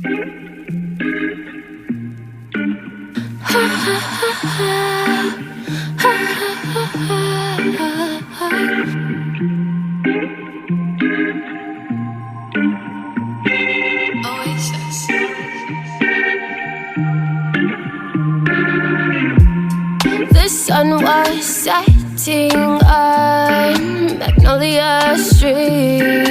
The sun was setting on Magnolia Street,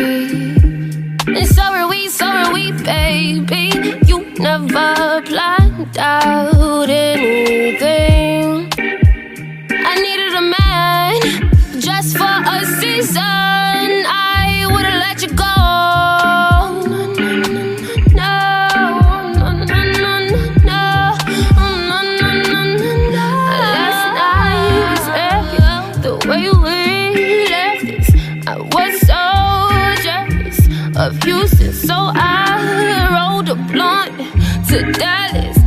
and so are we, baby. You never planned out anything. I needed a man just for a season. I would've let you go. Of Houston, so I rode a blunt to Dallas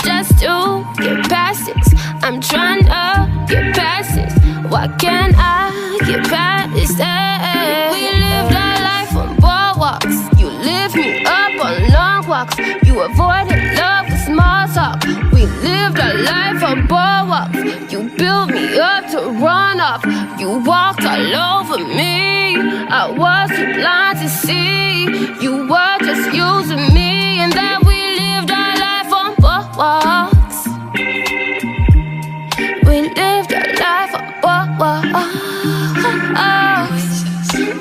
just to get past this. I'm trying to get past this. Why can't I get past this? We lived our life on boardwalks. You lift me up on long walks. You avoided love with small talk. We lived our life on boardwalks. You built me up to run off. You walked all over me. I was too blind to see. You were just using me, and that we lived our life on boardwalks. We lived our life on boardwalks.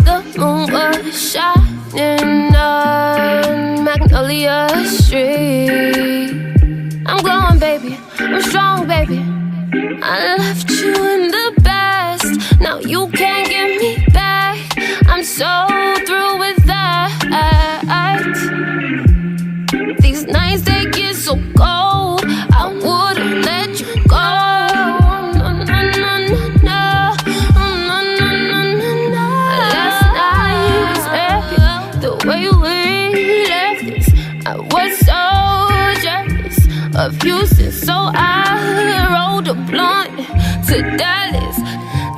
The moon was shining on Magnolia Street. I'm glowing, baby. I'm strong, baby. I left you in the past. Now you can't get me back. I'm so through with that. These nights they get so cold. I wouldn't let you go. Last night was epic. The way we left this, I was so jealous of Houston, so I rode a blunt to Dallas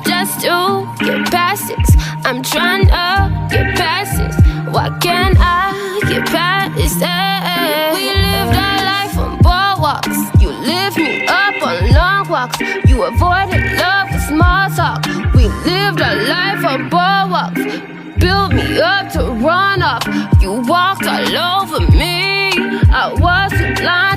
just to get past this. I'm trying to get past this. Why can't I get past this? We lived our life on boardwalks. You lift me up on long walks. You avoided love with small talk. We lived our life on boardwalks. Built me up to run off. You walked all over me. I was too blind